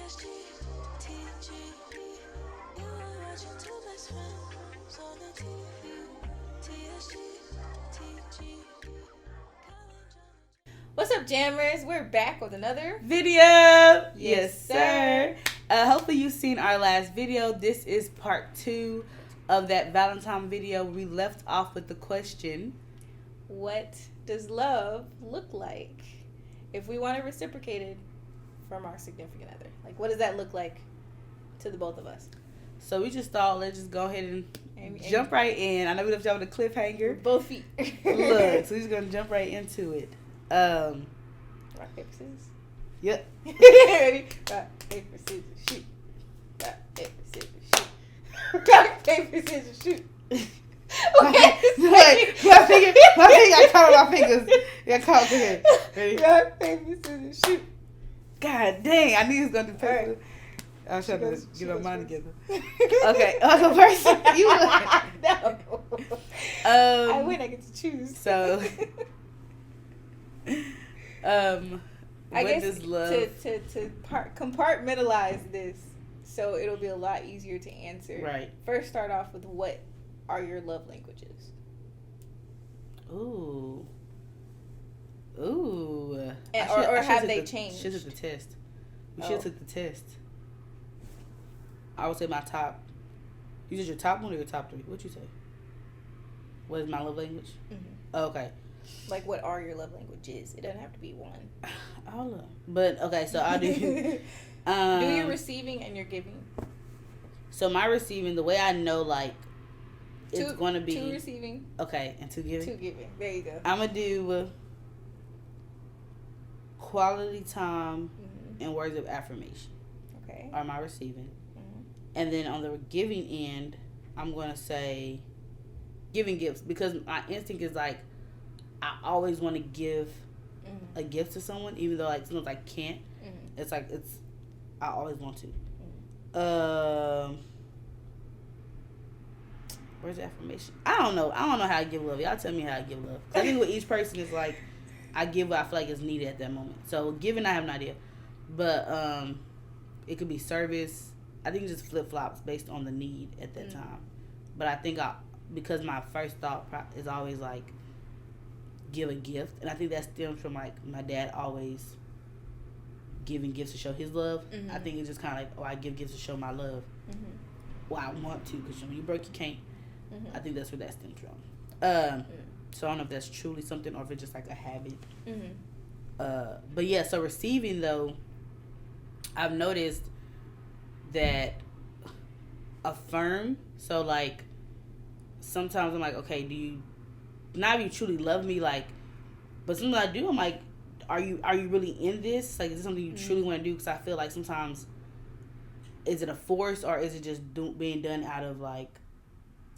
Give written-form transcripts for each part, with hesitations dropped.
TSG, TGE. You are watching two best friends on the TV. TSG, TGE. What's up, jammers? We're back with another video. Yes, sir. Hopefully you've seen our last video. This is part 2 of that Valentine video. We left off with the question, what does love look like if we want to reciprocate it from our significant other? Like, what does that look like to the both of us? So we just thought, let's just go ahead and jump right in. I know we left y'all with a cliffhanger. Both feet. Look, so we're just going to jump right into it. Rock, paper, scissors. Yep. Ready? Rock, paper, scissors, shoot. Rock, paper, scissors, shoot. Rock, paper, scissors, shoot. Okay. My finger, I caught on my fingers. Yeah, caught here. Ready? Rock, paper, scissors, shoot. God dang, I knew he was going to do paper. Right. I was trying to get my mind together. Okay, I'll go first. You No. I win, I get to choose. So, I guess does love... to compartmentalize this so it'll be a lot easier to answer. Right. First, start off with, what are your love languages? Ooh. Or have they changed? Should have took the test. We should have took the test. I would say my top. You said your top one or your top 3? What'd you say? What is my love language? Mm-hmm. Oh, okay. Like, what are your love languages? It doesn't have to be one. All of them. But, okay, so I'll do... do your receiving and your giving. So my receiving, the way I know, like, it's going to be... 2 receiving. Okay, and 2 giving? 2 giving. There you go. I'm going to do quality time and words of affirmation. Okay. Are my receiving. And then on the giving end, I'm going to say giving gifts. Because my instinct is, like, I always want to give a gift to someone, even though, like, sometimes I can't. It's like, I always want to. Where's the affirmation? I don't know how I give love. Y'all tell me how I give love. I think with each person is like, I give what I feel like is needed at that moment. So giving, I have no idea. But it could be service. I think it just flip-flops based on the need at that time. But I think because my first thought is always like, give a gift. And I think that stems from, like, my dad always giving gifts to show his love. I think it's just kind of like, I give gifts to show my love. Well, I want to, because when you broke, you can't. I think that's where that stems from. So I don't know if that's truly something or if it's just like a habit. But yeah, so receiving, though, I've noticed that affirm. So, like, sometimes I'm like, okay, do you not even truly love me? Like, but sometimes I do. I'm like, are you really in this? Like, is this something you truly want to do? Because I feel like sometimes, is it a force or is it just being done out of, like,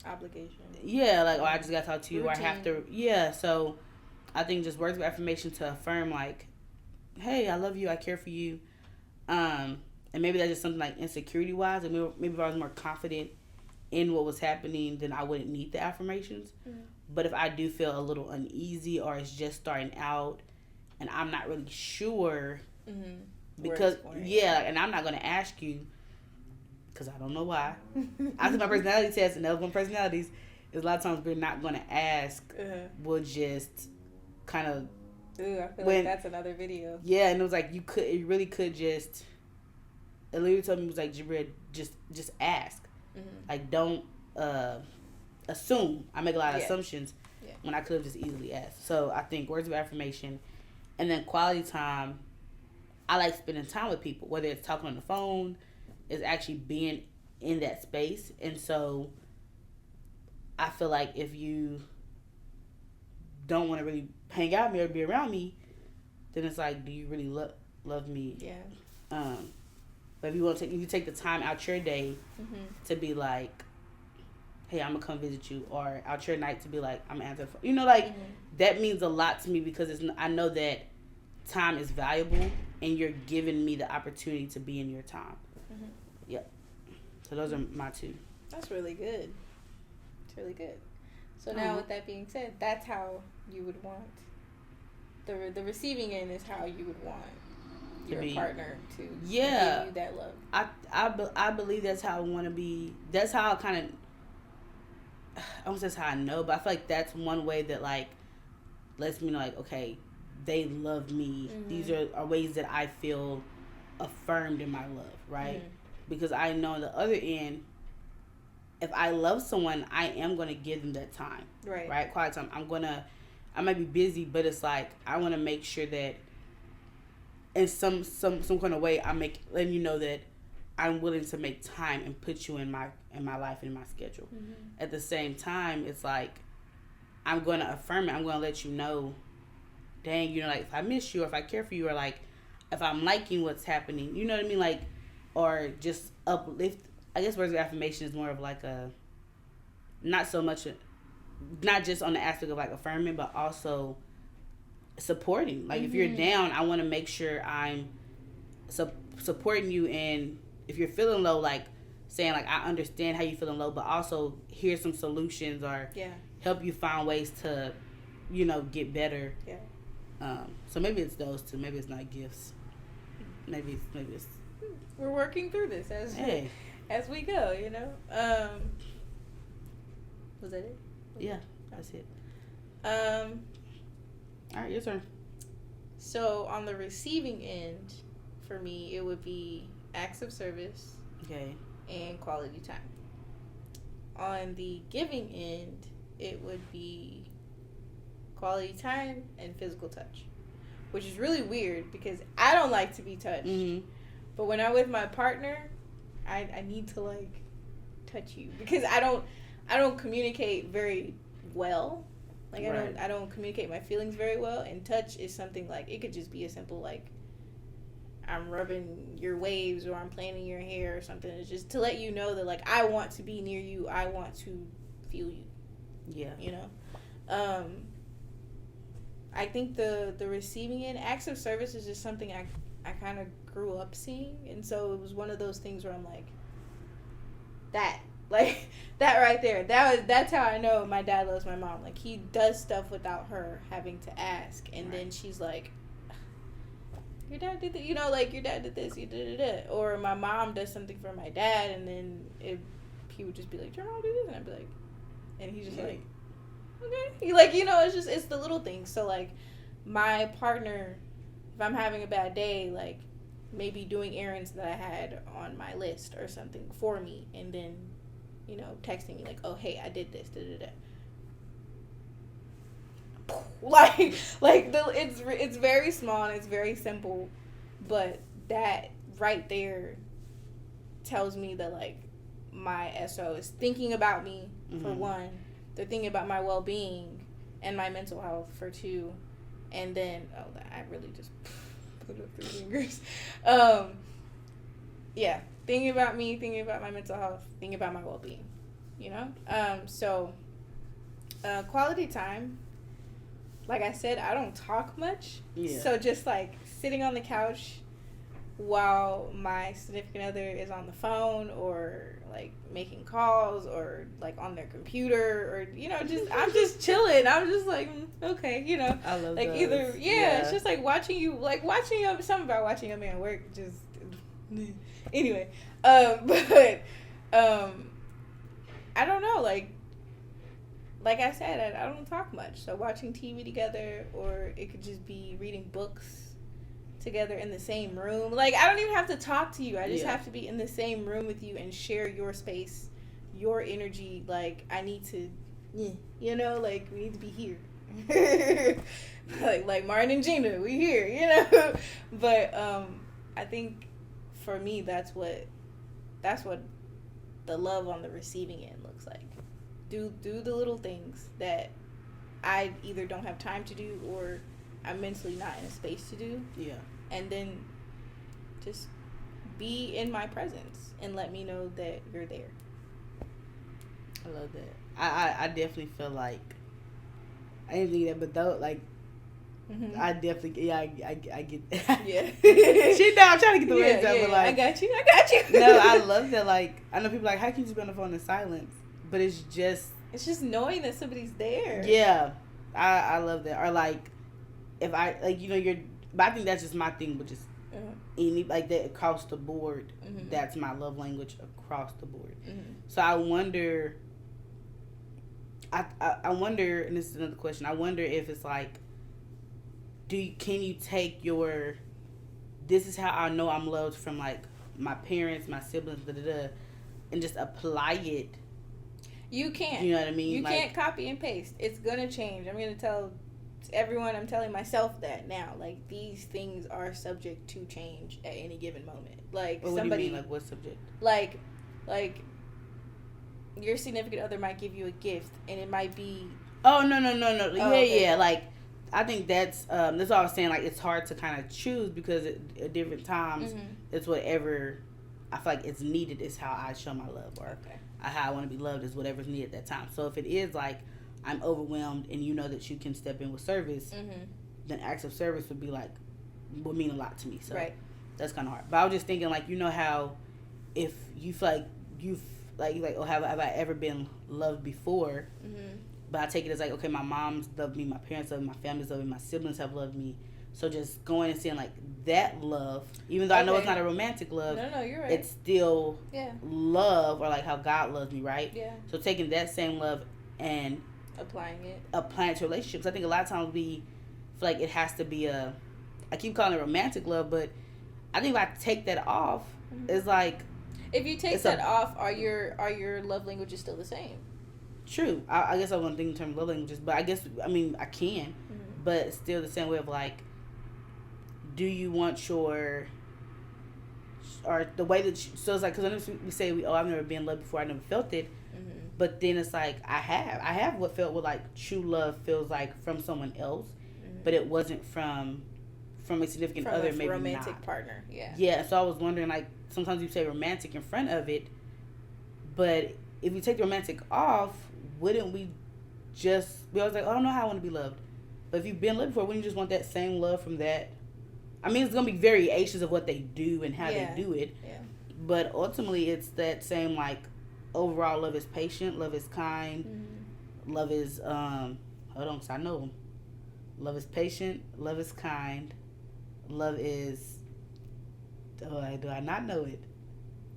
obligation? Yeah, like, I just got to talk to you, routine. or I have to. Yeah, so I think just words of affirmation to affirm, like, hey, I love you, I care for you. And maybe that's just something like insecurity wise. And maybe if I was more confident in what was happening, then I wouldn't need the affirmations. But if I do feel a little uneasy or it's just starting out and I'm not really sure, because, and I'm not going to ask you because I don't know why. I think my personality test, and that was one personalities, is a lot of times we're not going to ask. We'll just kind of. Ooh, I feel like that's another video. Yeah, and it was like you really could just. It literally told me, it was like, Jabrid, just ask. Like, don't assume. I make a lot of assumptions when I could have just easily asked. So I think words of affirmation, and then quality time. I like spending time with people, whether it's talking on the phone, is actually being in that space. And so I feel like if you don't want to really hang out with me or be around me, then it's like, do you really love me? Yeah. But if you take the time out your day to be like, hey, I'm gonna come visit you, or out your night to be like, I'm gonna answer the phone. You know, like, that means a lot to me because I know that time is valuable and you're giving me the opportunity to be in your time. Yep. So those are my 2. That's really good. It's really good. So now, with that being said, that's how you would want. The receiving end is how you would want your partner to yeah, give you that love. I believe that's how I want to be. That's how I kind of. I don't say that's how I know, but I feel like that's one way that like lets me know like, okay, they love me. Mm-hmm. These are ways that I feel affirmed in my love, right? Mm-hmm. Because I know on the other end, if I love someone, I am going to give them that time, right? Quiet time. I might be busy, but it's like I want to make sure that in some kind of way I'm letting you know that I'm willing to make time and put you in my life and in my schedule. Mm-hmm. At the same time, it's like I'm going to affirm it. I'm going to let you know, dang, you know, like if I miss you or if I care for you or like if I'm liking what's happening, you know what I mean, like, or just uplift. I guess words of affirmation is more of like a, not so much, not just on the aspect of like affirming, but also supporting. Like, mm-hmm. if you're down, I want to make sure I'm supporting you. And if you're feeling low, like saying like, I understand how you're feeling low, but also here's some solutions or help you find ways to, you know, get better. Yeah. So maybe it's those two. Maybe it's not gifts. Maybe it's. We're working through this as we go, you know. Was that it? Yeah, that's it. All right, your turn. So on the receiving end, for me, it would be acts of service. Okay. And quality time. On the giving end, it would be quality time and physical touch, which is really weird because I don't like to be touched. Mm-hmm. But when I'm with my partner, I need to like touch you because I don't communicate very well. Like I don't communicate my feelings very well, and touch is something like it could just be a simple like I'm rubbing your waves or I'm playing in your hair or something. It's just to let you know that like I want to be near you. I want to feel you. Yeah. You know? I think the receiving end, acts of service is just something I kind of grew up seeing. And so it was one of those things where I'm like, that right there. That's how I know my dad loves my mom. Like he does stuff without her having to ask. And then she's like, your dad did that, you know, like your dad did this, you did it. Or my mom does something for my dad, and then he would just be like, your mom do this, and I'd be like, and he's just like, okay, like, you know, it's the little things. So like my partner, if I'm having a bad day, like maybe doing errands that I had on my list or something for me, and then, you know, texting me like, oh hey, I did this, it's very small and it's very simple, but that right there tells me that like my SO is thinking about me. Mm-hmm. For one, they're thinking about my well-being and my mental health for two, and then I really just put up 3 fingers. Yeah, thinking about me, thinking about my mental health, thinking about my well-being, you know. So quality time. Like I said, I don't talk much. Yeah. So just like sitting on the couch while my significant other is on the phone or like making calls or like on their computer or, you know, just I'm just chilling. I'm just like, okay, you know. I love like those. Either it's just like watching something about watching a man work just anyway. But I don't know, like I said, I don't talk much. So watching TV together, or it could just be reading books together in the same room. Like, I don't even have to talk to you. I just have to be in the same room with you and share your space, your energy. Like, I need to, you know, like, we need to be here. like Martin and Gina, we here, you know? But I think for me, that's what the love on the receiving end looks like. Do the little things that I either don't have time to do or I'm mentally not in a space to do. Yeah. And then just be in my presence and let me know that you're there. I love that. I definitely feel like I didn't think that, but though, like, mm-hmm. I definitely, I get that. Yeah. She know I'm trying to get the words out, but like, I got you. No, I love that. Like, I know people are like, how can you just be on the phone in silence? But it's just knowing that somebody's there. Yeah. I love that. Or like, if I, like, you know, but I think that's just my thing, but just any like that across the board. Mm-hmm. That's my love language across the board. Mm-hmm. So I wonder. I wonder, and this is another question. I wonder if it's like, can you take your, this is how I know I'm loved from like my parents, my siblings, and just apply it. You can't. You know what I mean? You can't copy and paste. It's gonna change. I'm gonna tell everyone. I'm telling myself that now. Like, these things are subject to change at any given moment. Like, what somebody. do you mean? Like, what subject? Like, your significant other might give you a gift, and it might be. Oh no! Oh, yeah, okay. yeah. Like, I think that's what I was saying. Like, it's hard to kind of choose because at different times, it's whatever I feel like it's needed is how I show my love, or how I want to be loved is whatever's needed at that time. So if it is like I'm overwhelmed and you know that you can step in with service, then acts of service would mean a lot to me. So that's kind of hard. But I was just thinking, like, you know how if you feel like oh, have I ever been loved before? But I take it as like, okay, my mom's loved me, my parents loved me, my family's loved me, my siblings have loved me. So just going and seeing like that love, even though I know it's not a romantic love, no, you're right. It's still love, or like how God loves me, right? Yeah. So taking that same love and applying it to relationships. I think a lot of times we feel like it has to be I keep calling it romantic love, but I think if I take that off, it's like, if you take that off, are your love languages still the same? True. I guess I wouldn't think in terms of love languages, but I can, but it's still the same way of like, do you want or the way that so it's like, because we say I've never been loved before, I never felt it, but then it's like I have what felt what like true love feels like from someone else, but it wasn't from a significant other, maybe romantic not. Partner. So I was wondering, like, sometimes you say romantic in front of it, but if you take the romantic off, wouldn't we always like, oh, I don't know how I want to be loved, but if you've been loved before, wouldn't you just want that same love from that? I mean, it's going to be variations of what they do and how they do it. Yeah. But ultimately, it's that same, like, overall love is patient, love is kind, love is, hold on, because I know them. Love is patient, love is kind, love is, do I not know it?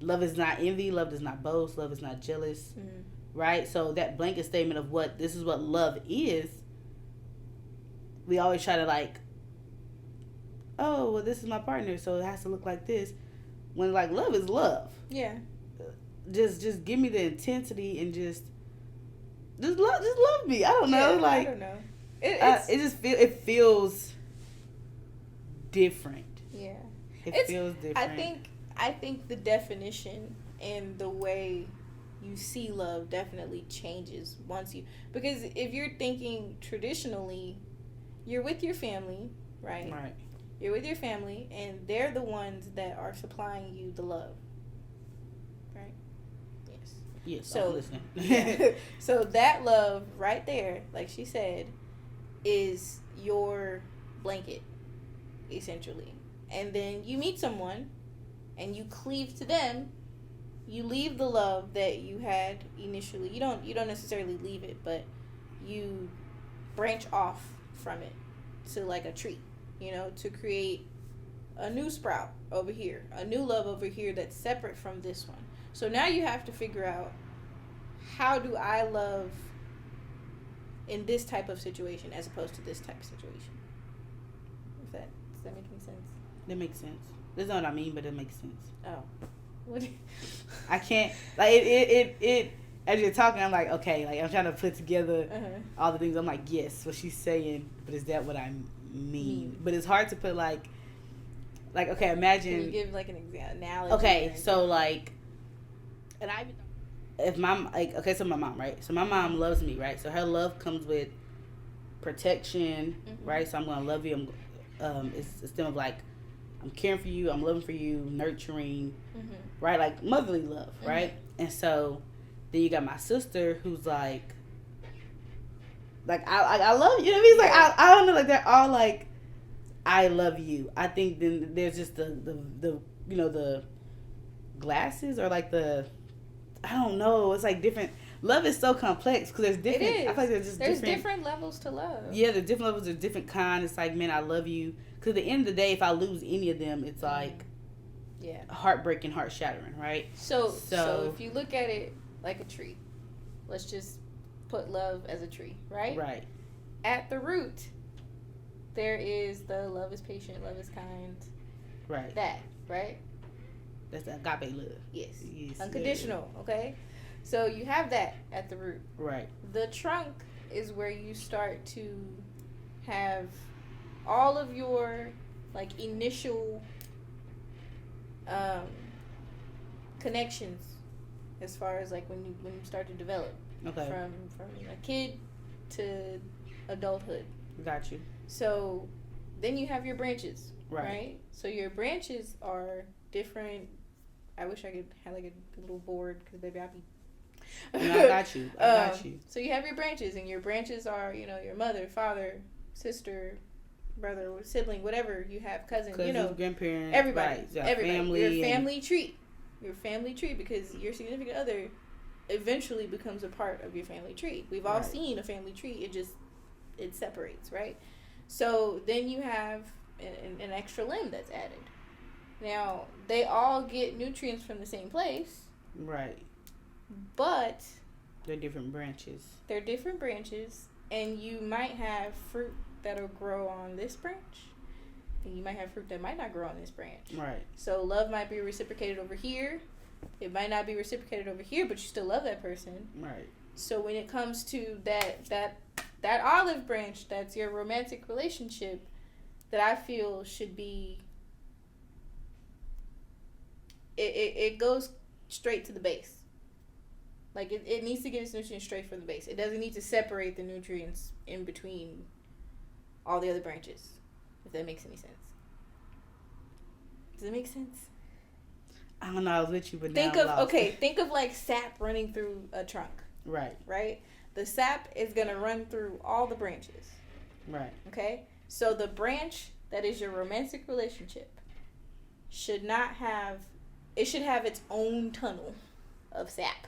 Love is not envy, love does not boast, love is not jealous, right? So that blanket statement of this is what love is, we always try to like, oh, well, this is my partner, so it has to look like this. When, like, love is love. Yeah. Just give me the intensity and just love me. I don't know. I don't know. It feels different. Yeah. It feels different. I think the definition and the way you see love definitely changes because if you're thinking traditionally, you're with your family, right? Right. You're with your family, and they're the ones that are supplying you the love, right? Yes. Yes, so, I'm listening. So that love right there, like she said, is your blanket, essentially. And then you meet someone, and you cleave to them. You leave the love that you had initially. You don't necessarily leave it, but you branch off from it to like a tree. To create a new sprout over here, a new love over here that's separate from this one. So now you have to figure out, how do I love in this type of situation as opposed to this type of situation? Does that make any sense? That makes sense. That's not what I mean, but it makes sense. Oh. What? I can't, like, it as you're talking, I'm like, okay, like, I'm trying to put together all the things. I'm like, yes, what she's saying, but is that what I mean? But it's hard to put like okay, imagine. Can you give like an analogy? Okay, so like, and if mom, like, okay, so my mom, right? So my mom loves me, right? So her love comes with protection, right? So I'm gonna love you. It's a stem of like, I'm caring for you, I'm loving for you, nurturing, right? Like motherly love, right? And so then you got my sister who's like I love you. You know what I mean? It's like I don't know, like they're all like, I love you. I think then there's just the the glasses or like the, I don't know. It's like different. love is so complex because there's different. It is. I feel like there's different levels to love. Yeah, there's different levels. There's different kind. It's like, man, I love you. Because at the end of the day, if I lose any of them, it's like, yeah, heartbreaking, heart shattering, right? So if you look at it like a tree, let's just put love as a tree, right? Right. At the root, there is the love is patient, love is kind. Right. That, right? That's the agape love. Yes. Unconditional, okay? So you have that at the root. Right. The trunk is where you start to have all of your, like, initial connections as far as, like, when you start to develop. Okay. From a kid to adulthood. Got you. So then you have your branches, right? So your branches are different. I wish I could have like a little board because baby, I'll be. No, I got you. I got you. So you have your branches, and your branches are, you know, your mother, father, sister, brother, sibling, whatever you have, cousin, you know, grandparents, everybody, right, everybody. Family, your family tree, your family tree, because your significant other eventually becomes a part of your family tree. We've all seen a family tree. It separates, right? So then you have an extra limb that's added. Now, they all get nutrients from the same place. Right. But they're different branches. They're different branches, and you might have fruit that'll grow on this branch, and you might have fruit that might not grow on this branch. Right. So love might be reciprocated over here. It might not be reciprocated over here, but you still love that person. Right. So when it comes to that olive branch, that's your romantic relationship, that I feel should be, it goes straight to the base. Like, it needs to get its nutrients straight from the base. It doesn't need to separate the nutrients in between all the other branches, if that makes any sense. Does it make sense? I don't know, I was with you, but think of like sap running through a trunk. Right? The sap is going to run through all the branches. Right. Okay? So the branch that is your romantic relationship should have its own tunnel of sap.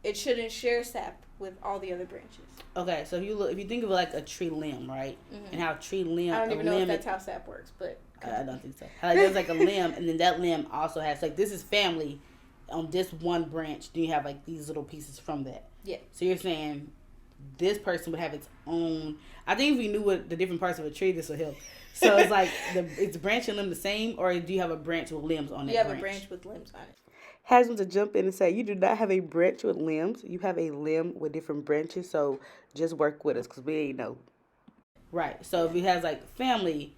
It shouldn't share sap with all the other branches. Okay, so if you think of like a tree limb, right? Mm-hmm. And how a tree limb, I don't even know if that's how sap works, but I don't think so. How there's like a limb, and then that limb also has, like, this is family on this one branch. Then you have like these little pieces from that. Yeah. So you're saying this person would have its own. I think if we knew what the different parts of a tree, this would help. So it's like it's branch and limb the same, or do you have a branch with limbs on it? You have a branch with limbs on it. Has to jump in and say, you do not have a branch with limbs. You have a limb with different branches. So just work with us because we ain't know. Right. So if it has like family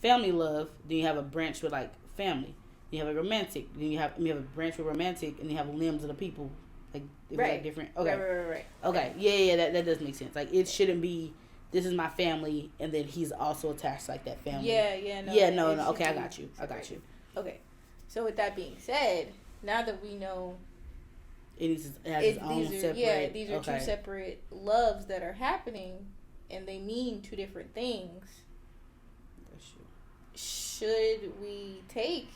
love, then you have a branch with like family. You have a romantic. Then you have a branch with romantic, and you have limbs of the people. Like, like different. Okay. Right. Okay. Yeah. That does make sense. Like, it shouldn't be, this is my family, and then he's also attached to like that family. No. Okay, I got you. Okay. So with that being said, now that we know these are two separate loves that are happening, and they mean two different things. Should we take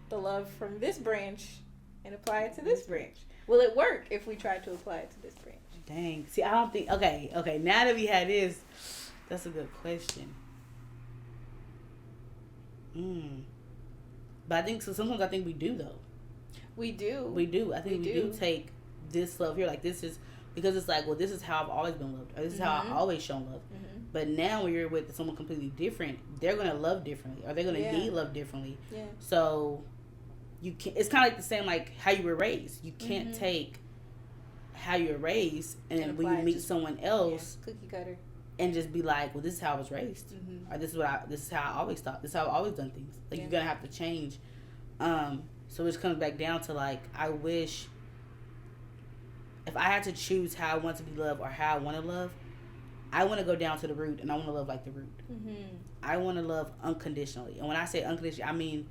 the love from this branch and apply it to this branch? Will it work if we try to apply it to this branch? Dang. See, I don't think. Okay. Now that we had this, that's a good question. But I think so. Sometimes I think we do though. We do. I think we do take this love here. Like, this is because it's like, well, this is how I've always been loved. Or this is how I've always shown love. Mm-hmm. But now when you're with someone completely different, they're gonna love differently, or they're gonna need love differently. Yeah. So you can. It's kind of like the same, like how you were raised. You can't take how you were raised and when you meet someone else, cookie cutter, and just be like, well, this is how I was raised, or this is how I always thought. This is how I've always done things. Like, you're gonna have to change. So it comes back down to, like, I wish if I had to choose how I want to be loved or how I want to love, I want to go down to the root, and I want to love like the root. I want to love unconditionally. And when I say unconditionally, I mean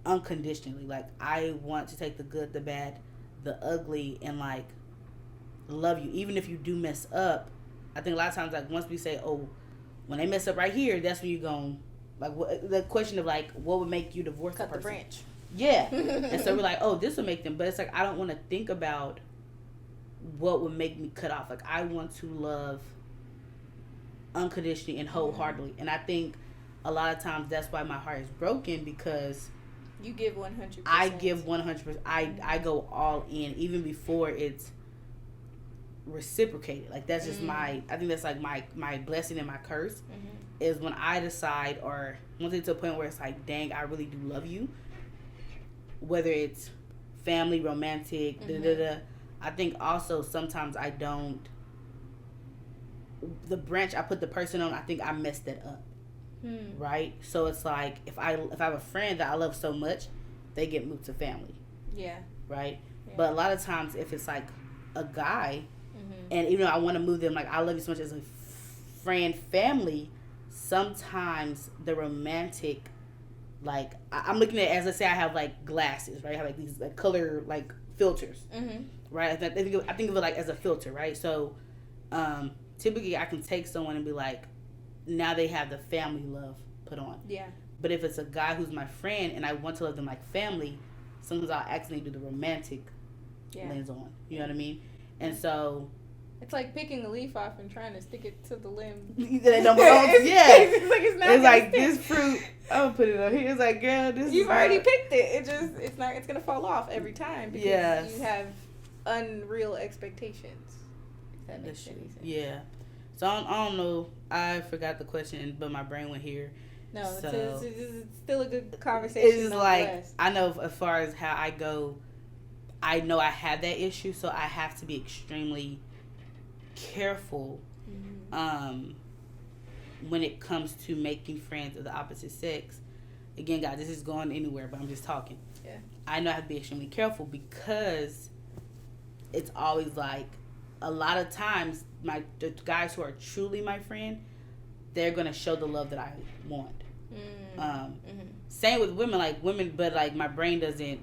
unconditionally. Like, I want to take the good, the bad, the ugly, and, like, love you. Even if you do mess up, I think a lot of times, like, once we say, oh, when they mess up right here, that's when you're going, like, the question of, like, what would make you divorce cut the person? The branch. Yeah. And so we're like, oh, this will make them. But it's like, I don't want to think about what would make me cut off. Like, I want to love unconditionally and wholeheartedly. And I think a lot of times that's why my heart is broken, because you give 100%. I give 100%. I go all in even before it's reciprocated. Like, that's just I think that's like my blessing and my curse is when I decide, or once it's to a point where it's like, dang, I really do love you, whether it's family, romantic, I think also sometimes I don't, the branch I put the person on, I think I messed that up. Right? So it's like, if I have a friend that I love so much, they get moved to family. Yeah. Right? Yeah. But a lot of times if it's like a guy, and even though I want to move them, like, I love you so much as a friend, family, sometimes the romantic, like, I'm looking at it as, let's say I have like glasses, right? I have like these like color like filters, right? I think of it like as a filter, right? So typically I can take someone and be like, now they have the family love put on. Yeah. But if it's a guy who's my friend and I want to love them like family, sometimes I'll accidentally do the romantic lens on. You know what I mean? And so it's like picking a leaf off and trying to stick it to the limb. It's like this fruit. I'm gonna put it up here. It's like, girl, this. You've already picked it. It's gonna fall off every time because you have unreal expectations. If that makes any sense. Yeah. So I don't know. I forgot the question, but my brain went here. No, so, it's still a good conversation. It's like, I know as far as how I go, I know I have that issue, so I have to be extremely careful when it comes to making friends of the opposite sex. Again, guys, this is going anywhere, but I'm just talking. Yeah. I know I have to be extremely careful because it's always like, a lot of times the guys who are truly my friend, they're gonna show the love that I want. Same with women, but like my brain doesn't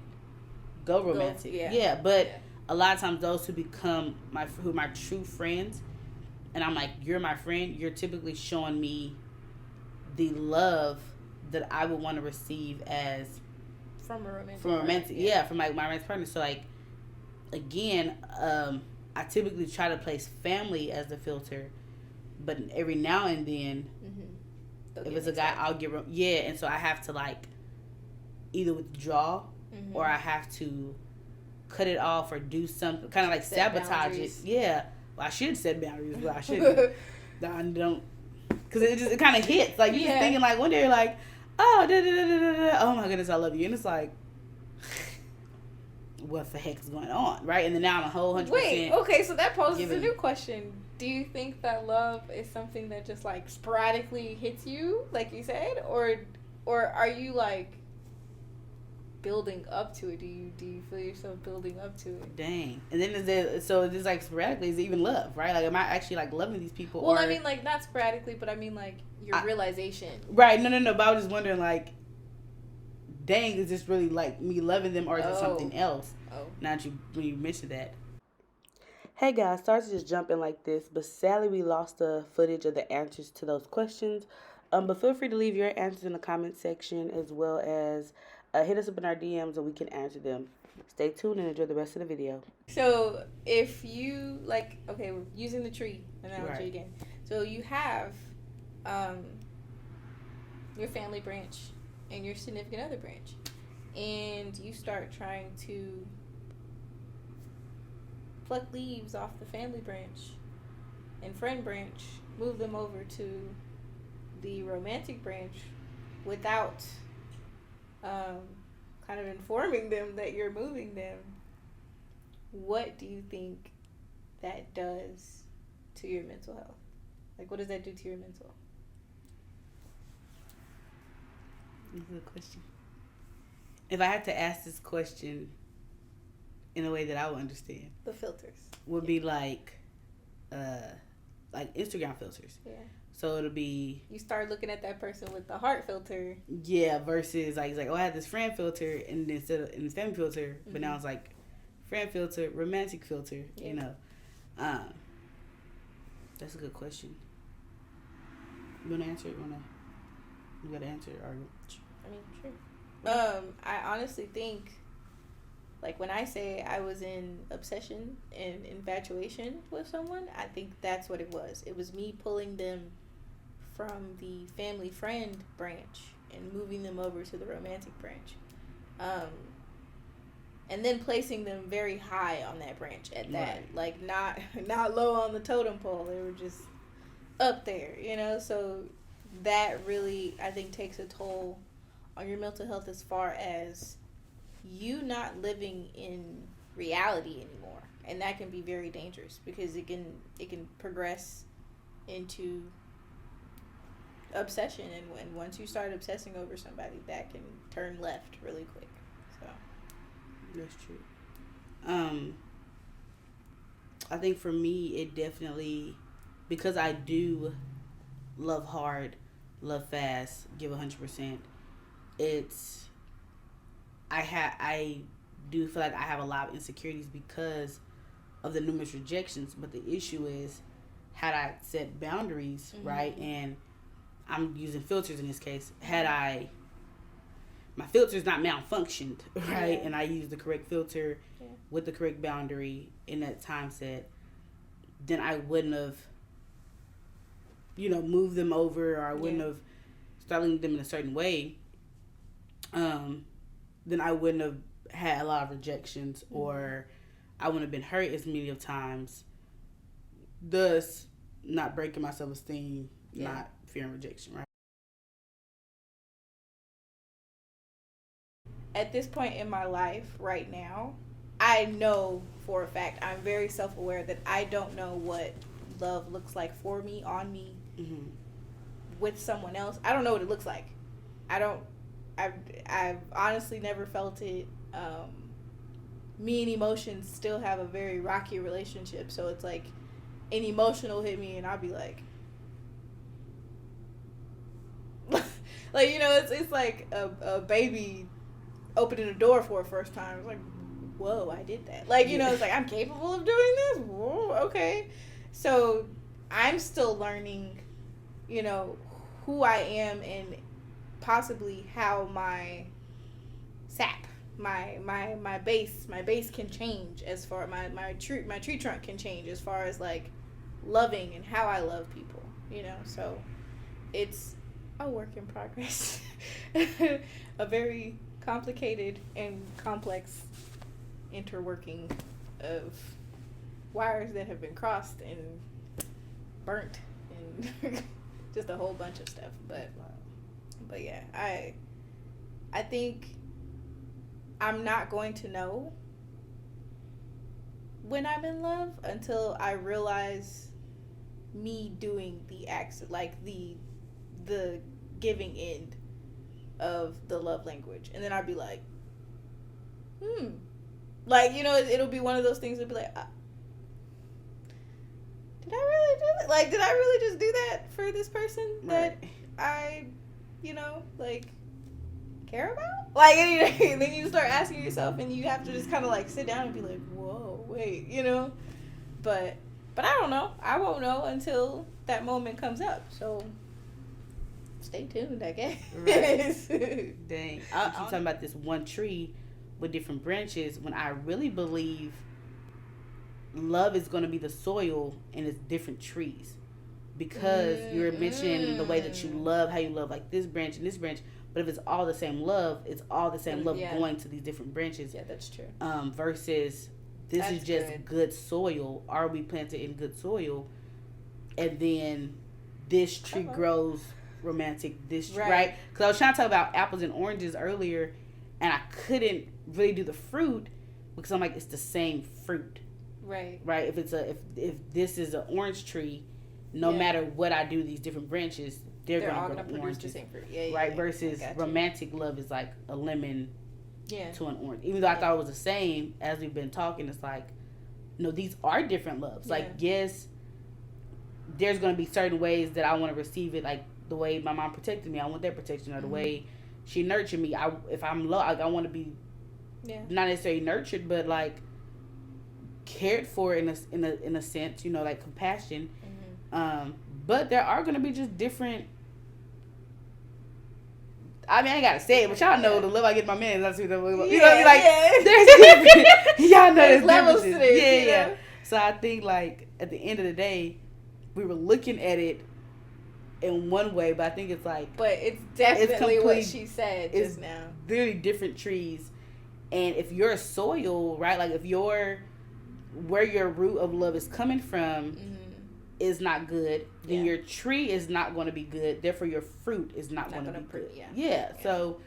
go romantic. But a lot of times those who become my true friends, and I'm like, you're my friend, you're typically showing me the love that I would want to receive as from a romantic from like my romantic partner. So like, again, I typically try to place family as the filter, but every now and then, if it's a guy, I'll give him, and so I have to like either withdraw or I have to cut it off or do something, kind of like sabotage it. Yeah, well, I should set boundaries, but I shouldn't. I don't, because it kind of hits. Like, you're just thinking like one day you're like, oh, oh my goodness, I love you, and it's like, what the heck is going on, right? And then now I'm a whole 100%. Wait, okay, so that poses a new question. Do you think that love is something that just like sporadically hits you, like you said, or are you like building up to it? Do you feel yourself building up to it? Dang. And then it's like sporadically, is it even love, right? Like, am I actually like loving these people? Well, I mean, like, not sporadically, but I mean like your realization. Right. No. But I was just wondering, like, dang, is this really like me loving them, or is it something else? Now that when you mentioned that. Hey guys, sorry to just jump in like this, but sadly we lost the footage of the answers to those questions. But feel free to leave your answers in the comment section, as well as hit us up in our DMs and we can answer them. Stay tuned and enjoy the rest of the video. So if you like, okay, we're using the tree analogy again. So you have your family branch and your significant other branch, and you start trying to pluck leaves off the family branch and friend branch, move them over to the romantic branch without kind of informing them that you're moving them. What do you think that does to your mental health? Like, what does that do to your mental? That's a good question. If I had to ask this question in a way that I would understand, the filters would be like Instagram filters. Yeah. So it'll be, you start looking at that person with the heart filter. Yeah. Versus like, it's like, oh, I had this friend filter, and instead of in family filter, but now it's like friend filter, romantic filter. Yeah. You know, that's a good question. You wanna answer it? You gotta answer it, or? I mean, sure. I honestly think, like, when I say I was in obsession and infatuation with someone, I think that's what it was. It was me pulling them from the family friend branch and moving them over to the romantic branch. Um, and then placing them very high on that branch at that. Right. Like, not low on the totem pole. They were just up there, you know? So that really, I think, takes a toll on your mental health as far as you not living in reality anymore. And that can be very dangerous because it can progress into obsession, and once you start obsessing over somebody, that can turn left really quick. So that's true. I think for me, it definitely, because I do love hard, love fast, give 100%. I do feel like I have a lot of insecurities because of the numerous rejections. But the issue is, had I set boundaries, mm-hmm. right, and I'm using filters in this case, my filter's not malfunctioned, right, and I use the correct filter with the correct boundary in that time set, then I wouldn't have, moved them over, or I wouldn't have started them in a certain way. Then I wouldn't have had a lot of rejections, mm-hmm. or I wouldn't have been hurt as many of times, thus not breaking my self-esteem, not fearing rejection, right? At this point in my life right now, I know for a fact, I'm very self-aware that I don't know what love looks like for me, on me, mm-hmm. with someone else. I don't know what it looks like. I've honestly never felt it. Me and emotions still have a very rocky relationship, so it's like an emotional hit me and I'll be like it's like a baby opening a door for the first time. It's like, whoa, I did that. It's like, I'm capable of doing this? Whoa, okay. So I'm still learning, who I am and possibly how my sap, my base can change, as far my tree trunk can change as far as like loving and how I love people, so it's a work in progress. A very complicated and complex interworking of wires that have been crossed and burnt and just a whole bunch of stuff, but yeah, I think I'm not going to know when I'm in love until I realize me doing the acts, like the giving end of the love language, and then I'd be like, it'll be one of those things that'll be like, did I really do that? Like, did I really just do that for this person that I, care about? Like, and then you start asking yourself, and you have to just kind of like sit down and be like, whoa, wait, but I don't know. I won't know until that moment comes up. So stay tuned, I guess. Right. Dang. I keep talking about this one tree with different branches when I really believe love is going to be the soil and it's different trees. Because you're mentioning the way that you love, how you love like this branch and this branch. But if it's all the same love, it's all the same love going to these different branches. Yeah, that's true. Versus this is just good soil. Are we planted in good soil? And then this tree grows romantic. This right? Because I was trying to talk about apples and oranges earlier, and I couldn't really do the fruit because I'm like, it's the same fruit. Right. Right. If this is an orange tree, no matter what I do, these different branches, they're all gonna produce the same fruit. Right. Versus romantic love is like a lemon to an orange. Even though I thought it was the same, as we've been talking, it's like, no, these are different loves. Like, yes, there's gonna be certain ways that I want to receive it, like the way my mom protected me, I want that protection, or the way she nurtured me. If I'm low, I want to be not necessarily nurtured, but like cared for in a sense, like compassion. But there are going to be just different I mean, I ain't gotta say it, but y'all know the love I get my man. That's what you know, like yeah. there's different. Y'all know there's there's levels to differences. this. Yeah. Know? So I think like at the end of the day, we were looking at it in one way, but I think it's like, but it's definitely what she said just now. Really different trees, and if your soil, right, like if where your root of love is coming from is not good, then your tree is not going to be good. Therefore, your fruit is not going to be good. Yeah. So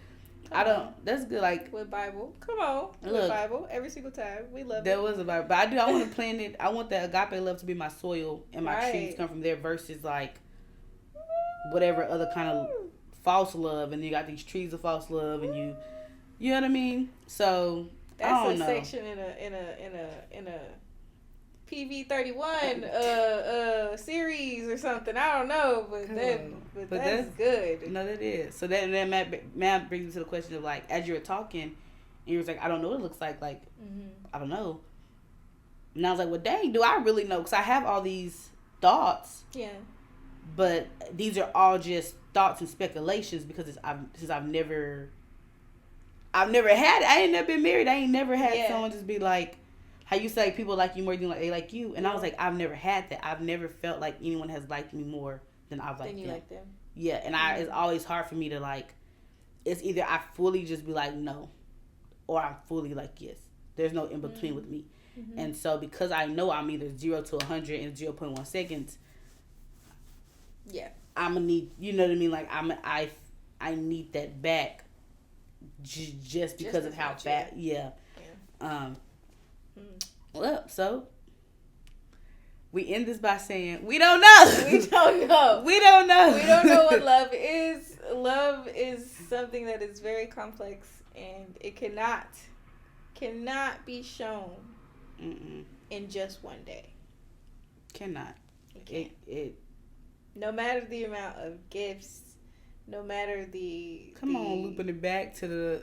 that's good. Like with Bible, come on, look, with Bible every single time. We love it. There was a Bible, but I want to plant it. I want the agape love to be my soil, and my trees come from there versus like whatever other kind of false love. And you got these trees of false love, and you know what I mean. So that's I don't know. section in a PV-31 series or something. I don't know, but that's good. No, that is. So then Matt brings me to the question of like, as you were talking, and you was like, I don't know what it looks like. Like, I don't know. And I was like, well, dang, do I really know? Because I have all these thoughts. Yeah. But these are all just thoughts and speculations because I've never had. I ain't never been married. I ain't never had someone just be like, how you say people like you more than they like you, and I was like, I've never had that. I've never felt like anyone has liked me more than I've liked them. Like them. Yeah, and it's always hard for me to like. It's either I fully just be like no, or I'm fully like yes. There's no in between with me, and so because I know I'm either 0 to 100 in 0.1 seconds. Yeah, I'm gonna need. You know what I mean? Like I need that back, just because of how fast. Yeah. Well, so we end this by saying we don't know. We don't know. We don't know. We don't know what love is. Love is something that is very complex, and it cannot be shown in just one day. Cannot. It no matter the amount of gifts, no matter the looping it back to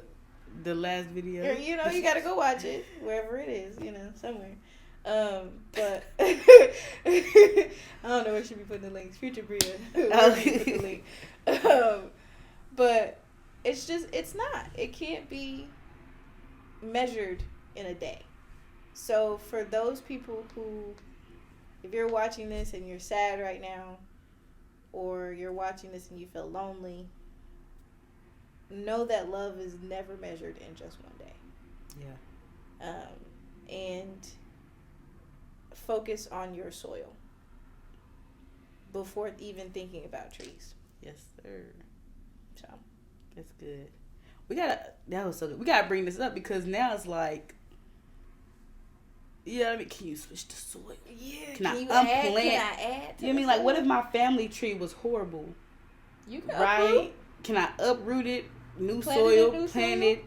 the last video. You know, you gotta go watch it wherever it is. You know, somewhere. But I don't know where she be putting the links. Future Bria, where she put the link. But it's not. It can't be measured in a day. So for those people who, if you're watching this and you're sad right now, or you're watching this and you feel lonely, know that love is never measured in just one day. Yeah. And focus on your soil before even thinking about trees. Yes, sir. So that's good. That was so good. We gotta bring this up because now it's like, yeah, I mean, can you switch the soil? Yeah. Can I add? add? You know what I mean? Like, what if my family tree was horrible? You can uproot. Can I uproot it? Plant it,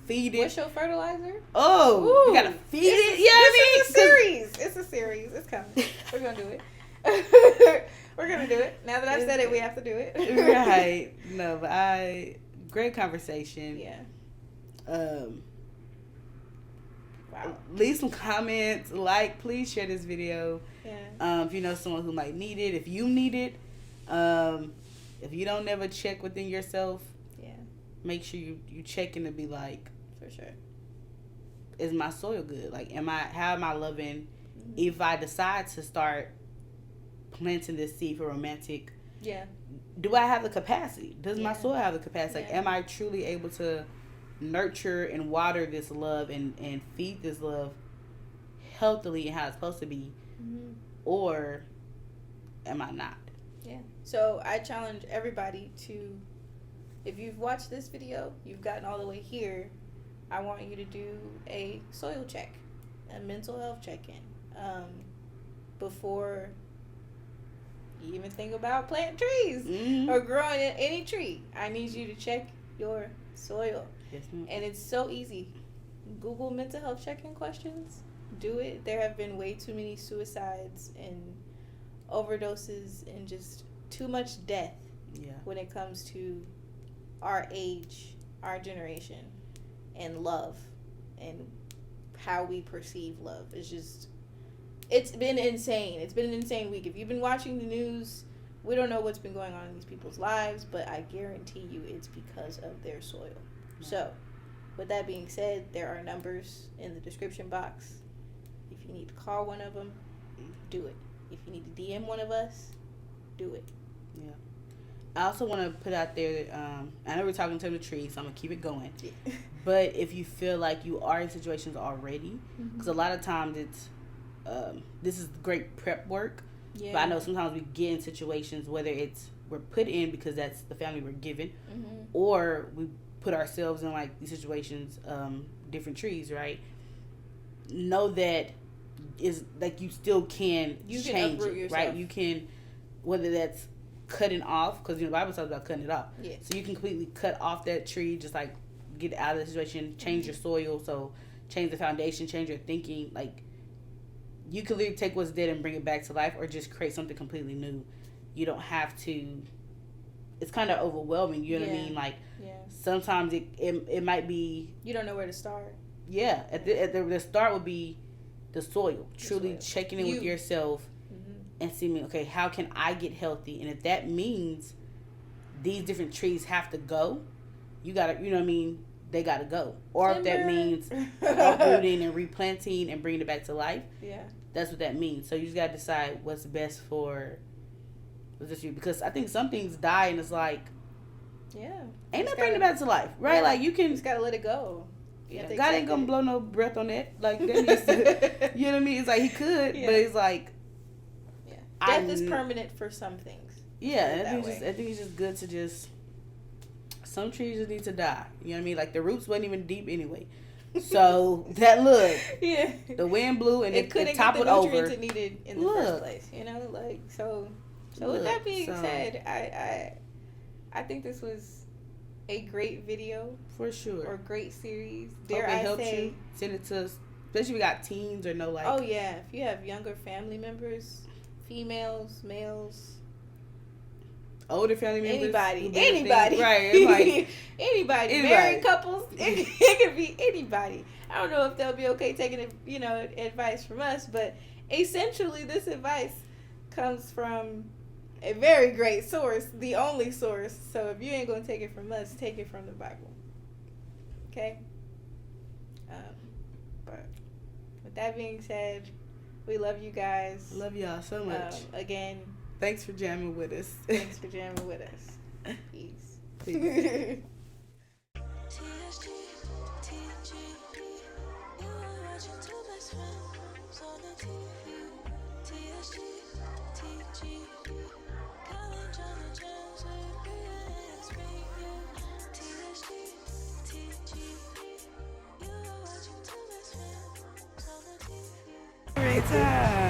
feed it. What's your fertilizer? Oh, ooh, you gotta feed it. You know what I mean? It's a series. It's coming. We're gonna do it. We're gonna do it. Now that I've said it, we have to do it. Right. No, but great conversation. Yeah. Wow. Leave some comments. Please share this video. Yeah. If you know someone who might need it, if you need it, if you don't never check within yourself, make sure you check in to be like, for sure, is my soil good? Like, how am I loving? If I decide to start planting this seed for romantic, do I have the capacity? Does my soil have the capacity? Like, am I truly able to nurture and water this love and feed this love healthily and how it's supposed to be, or am I not? Yeah. So I challenge everybody to, if you've watched this video, you've gotten all the way here, I want you to do a soil check, a mental health check-in, before you even think about planting trees or growing any tree. I need you to check your soil. Yes, ma'am. And it's so easy. Google mental health check-in questions. Do it. There have been way too many suicides and overdoses and just too much death when it comes to our age, our generation, and love, and how we perceive love. It's been insane. It's been an insane week. If you've been watching the news We don't know what's been going on in these people's lives, but I guarantee you it's because of their soil. Yeah. So, with that being said, there are numbers in the description box. If you need to call one of them, do it. If you need to DM one of us, do it. Yeah. I also want to put out there, I know we're talking to the trees, so I'm going to keep it going. Yeah. But if you feel like you are in situations already, because a lot of times it's, this is great prep work. Yeah. But I know sometimes we get in situations, whether it's we're put in because that's the family we're given, or we put ourselves in like these situations, different trees, right? Know that is like you still can change it, yourself. Right? You can, whether that's cutting off, because the Bible talks about cutting it off. Yeah. So you can completely cut off that tree, just like get out of the situation, change your soil, so change the foundation, change your thinking, like. You can literally take what's dead and bring it back to life, or just create something completely new. You don't have to. It's kind of overwhelming. You know what I mean? Like sometimes it might be. You don't know where to start. Yeah, at the start would be the soil. Truly checking in with yourself and seeing, okay, how can I get healthy? And if that means these different trees have to go, you gotta. You know what I mean? They gotta go. Or if that means uprooting and replanting and bringing it back to life. Yeah. That's what that means. So you just gotta decide what's best for you, because I think some things die and it's like, ain't that bringing it back to life, right? Yeah. Like you just gotta let it go. God ain't gonna blow no breath on that. Like that needs to, you know what I mean? It's like he could, but it's like, death is permanent for some things. Yeah, I think it's just good to just. Some trees just need to die. You know what I mean? Like the roots wasn't even deep anyway. So that the wind blew and it toppled over. It couldn't get the nutrients it needed in the first place. You know, like so. With that being said, I think this was a great video for sure, or great series. Dare I say? You. Send it to us, especially if we got teens or no like. Oh yeah, if you have younger family members, females, males. Older family members, anybody, right? Anybody, married couples, it could be anybody. I don't know if they'll be okay taking advice from us, but essentially, this advice comes from a very great source, the only source. So if you ain't gonna take it from us, take it from the Bible. Okay. But with that being said, we love you guys. Love y'all so much. Again. Thanks for jamming with us. Peace. Peace. TSG, TGE, you are watching two best friends on the TV. TSG, TGE, College on the jams with TSG, TGE, you are watching two best friends on the TV. Great time.